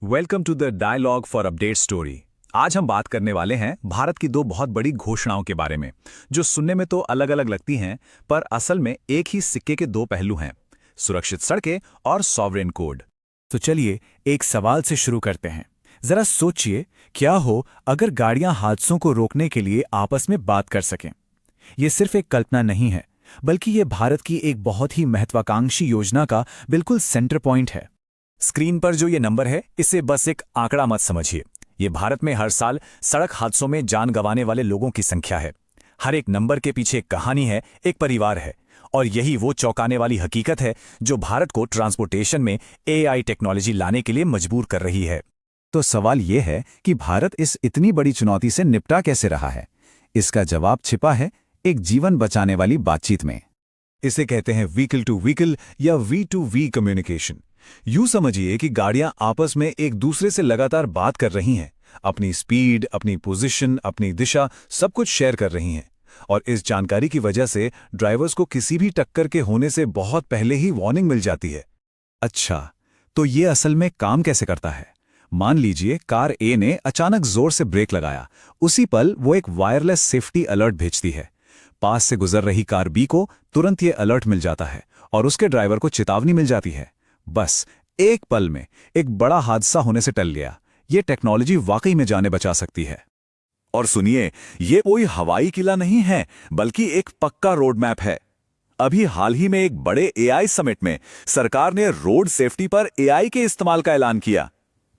Welcome to the dialogue for update story. आज हम बात करने वाले हैं भारत की दो बहुत बड़ी घोषणाओं के बारे में, जो सुनने में तो अलग अलग लगती हैं, पर असल में एक ही सिक्के के दो पहलू हैं, सुरक्षित सड़कें और सॉवरेन कोड। तो चलिए एक सवाल से शुरू करते हैं। जरा सोचिए, क्या हो अगर गाड़ियां हादसों को रोकने के लिए आपस में बात कर सकें। ये सिर्फ एक कल्पना नहीं है, बल्कि ये भारत की एक बहुत ही महत्वाकांक्षी योजना का बिल्कुल सेंटर पॉइंट है। स्क्रीन पर जो ये नंबर है, इसे बस एक आंकड़ा मत समझिए। ये भारत में हर साल सड़क हादसों में जान गंवाने वाले लोगों की संख्या है। हर एक नंबर के पीछे एक कहानी है, एक परिवार है, और यही वो चौंकाने वाली हकीकत है जो भारत को ट्रांसपोर्टेशन में एआई टेक्नोलॉजी लाने के लिए मजबूर कर रही है। तो सवाल ये है कि भारत इस इतनी बड़ी चुनौती से निपटा कैसे रहा है। इसका जवाब छिपा है एक जीवन बचाने वाली बातचीत में। इसे कहते हैं व्हीकल टू व्हीकल या V2V कम्युनिकेशन। यूं समझिए कि गाड़ियां आपस में एक दूसरे से लगातार बात कर रही हैं, अपनी स्पीड, अपनी पोजीशन, अपनी दिशा सब कुछ शेयर कर रही हैं, और इस जानकारी की वजह से ड्राइवर्स को किसी भी टक्कर के होने से बहुत पहले ही वार्निंग मिल जाती है। अच्छा, तो ये असल में काम कैसे करता है? मान लीजिए कार ए ने अचानक जोर से ब्रेक लगाया। उसी पल वो एक वायरलेस सेफ्टी अलर्ट भेजती है। पास से गुजर रही कार बी को तुरंत ये अलर्ट मिल जाता है और उसके ड्राइवर को चेतावनी मिल जाती है। बस एक पल में एक बड़ा हादसा होने से टल गया। ये टेक्नोलॉजी वाकई में जानें बचा सकती है। और सुनिए, ये कोई हवाई किला नहीं है, बल्कि एक पक्का रोड मैप है। अभी हाल ही में एक बड़े एआई समिट में सरकार ने रोड सेफ्टी पर एआई के इस्तेमाल का ऐलान किया।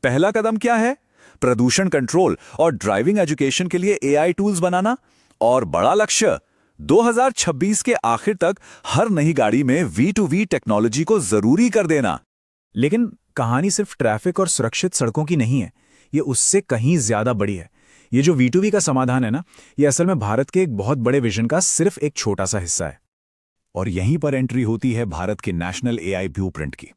पहला कदम क्या है? प्रदूषण कंट्रोल और ड्राइविंग एजुकेशन के लिए एआई टूल्स बनाना। और बड़ा लक्ष्य, 2026 के आखिर तक हर नई गाड़ी में V2V टेक्नोलॉजी को जरूरी कर देना। लेकिन कहानी सिर्फ ट्रैफिक और सुरक्षित सड़कों की नहीं है, ये उससे कहीं ज्यादा बड़ी है। ये जो V2V का समाधान है ना, ये असल में भारत के एक बहुत बड़े विजन का सिर्फ एक छोटा सा हिस्सा है। और यहीं पर एंट्री होती है भारत के नेशनल एआई ब्लूप्रिंट की।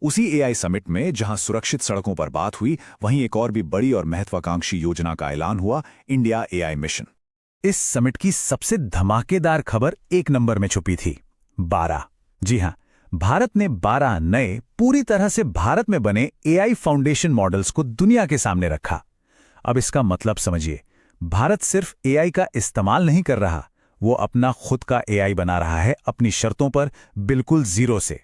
उसी एआई समिट में जहां सुरक्षित सड़कों पर बात हुई, वहीं एक और भी बड़ी और महत्वाकांक्षी योजना का ऐलान हुआ, इंडिया एआई मिशन। इस समिट की सबसे धमाकेदार खबर एक नंबर में छुपी थी, 12। जी हां, भारत ने 12 नए, पूरी तरह से भारत में बने एआई फाउंडेशन मॉडल्स को दुनिया के सामने रखा। अब इसका मतलब समझिए, भारत सिर्फ एआई का इस्तेमाल नहीं कर रहा, वो अपना खुद का एआई बना रहा है, अपनी शर्तों पर, बिल्कुल जीरो से।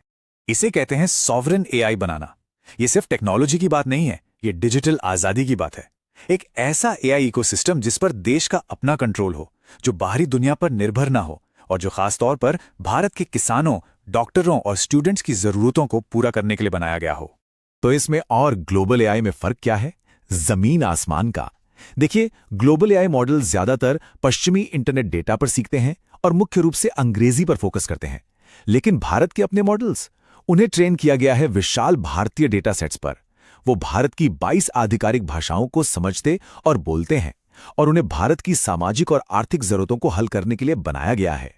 इसे कहते हैं सॉवरेन एआई बनाना। ये सिर्फ टेक्नोलॉजी की बात नहीं है, ये डिजिटल आजादी की बात है। एक ऐसा एआई इकोसिस्टम जिस पर देश का अपना कंट्रोल हो, जो बाहरी दुनिया पर निर्भर ना हो, और जो खास तौर पर भारत के किसानों, डॉक्टरों और स्टूडेंट्स की जरूरतों को पूरा करने के लिए बनाया गया हो। तो इसमें और ग्लोबल एआई में फर्क क्या है? जमीन आसमान का। देखिए, ग्लोबल एआई मॉडल ज्यादातर पश्चिमी इंटरनेट डेटा पर सीखते हैं और मुख्य रूप से अंग्रेजी पर फोकस करते हैं। लेकिन भारत के अपने मॉडल्स, उन्हें ट्रेन किया गया है विशाल भारतीय डेटा सेट्स पर। वो भारत की 22 आधिकारिक भाषाओं को समझते और बोलते हैं, और उन्हें भारत की सामाजिक और आर्थिक जरूरतों को हल करने के लिए बनाया गया है।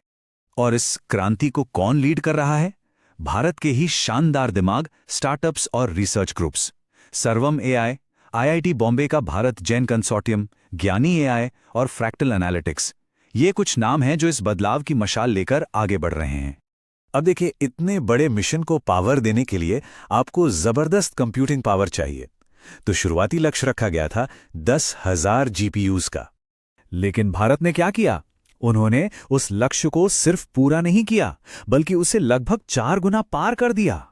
और इस क्रांति को कौन लीड कर रहा है? भारत के ही शानदार दिमाग, स्टार्टअप्स और रिसर्च ग्रुप्स। सर्वम एआई, आईआईटी बॉम्बे का भारत जैन कंसोर्टियम, ज्ञानी एआई और फ्रैक्टल एनालिटिक्स, ये कुछ नाम हैं जो इस बदलाव की मशाल लेकर आगे बढ़ रहे हैं। अब देखिए, इतने बड़े मिशन को पावर देने के लिए आपको जबरदस्त कंप्यूटिंग पावर चाहिए। तो शुरुआती लक्ष्य रखा गया था 10,000 जीपीयूज का। लेकिन भारत ने क्या किया? उन्होंने उस लक्ष्य को सिर्फ पूरा नहीं किया, बल्कि उसे लगभग 4 गुना पार कर दिया।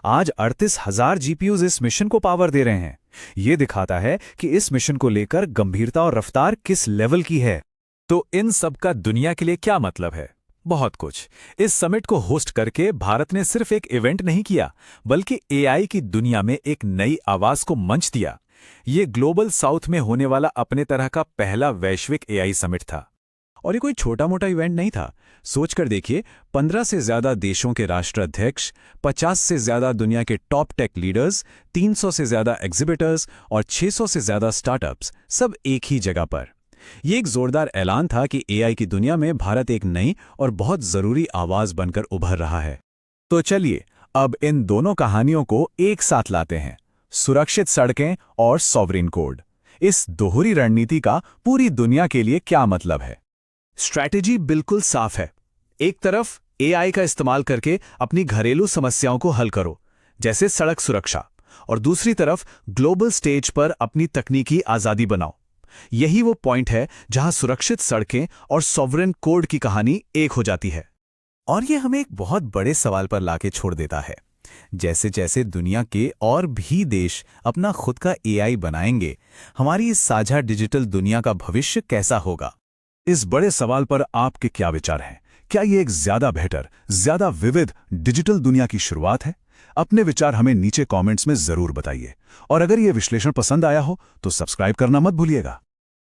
आज 38,000 जीपीयूज इस मिशन को पावर दे रहे हैं। यह दिखाता है कि इस मिशन को लेकर गंभीरता और रफ्तार किस लेवल की है। तो इन सब का दुनिया के लिए क्या मतलब है? बहुत कुछ। इस समिट को होस्ट करके भारत ने सिर्फ एक इवेंट नहीं किया, बल्कि एआई की दुनिया में एक नई आवाज को मंच दिया। ये ग्लोबल साउथ में होने वाला अपने तरह का पहला वैश्विक एआई समिट था। और ये कोई छोटा मोटा इवेंट नहीं था। सोचकर देखिए, 15 से ज्यादा देशों के राष्ट्राध्यक्ष, 50 से ज्यादा दुनिया के टॉप टेक लीडर्स, 300 से ज्यादा एग्जिबिटर्स और 600 से ज्यादा स्टार्टअप्स, सब एक ही जगह पर। ये एक जोरदार ऐलान था कि एआई की दुनिया में भारत एक नई और बहुत जरूरी आवाज बनकर उभर रहा है। तो चलिए, अब इन दोनों कहानियों को एक साथ लाते हैं, सुरक्षित सड़कें और सॉवरेन कोड। इस दोहरी रणनीति का पूरी दुनिया के लिए क्या मतलब है? स्ट्रैटेजी बिल्कुल साफ है। एक तरफ एआई का इस्तेमाल करके अपनी घरेलू समस्याओं को हल करो, जैसे सड़क सुरक्षा, और दूसरी तरफ ग्लोबल स्टेज पर अपनी तकनीकी आजादी बनाओ। यही वो पॉइंट है जहां सुरक्षित सड़कें और सॉवरेन कोड की कहानी एक हो जाती है। और ये हमें एक बहुत बड़े सवाल पर लाके छोड़ देता है। जैसे जैसे दुनिया के और भी देश अपना खुद का एआई बनाएंगे, हमारी इस साझा डिजिटल दुनिया का भविष्य कैसा होगा? इस बड़े सवाल पर आपके क्या विचार हैं? क्या ये एक ज्यादा बेहतर, ज्यादा विविध डिजिटल दुनिया की शुरुआत है? अपने विचार हमें नीचे कमेंट्स में जरूर बताइए। और अगर ये विश्लेषण पसंद आया हो तो सब्सक्राइब करना मत भूलिएगा।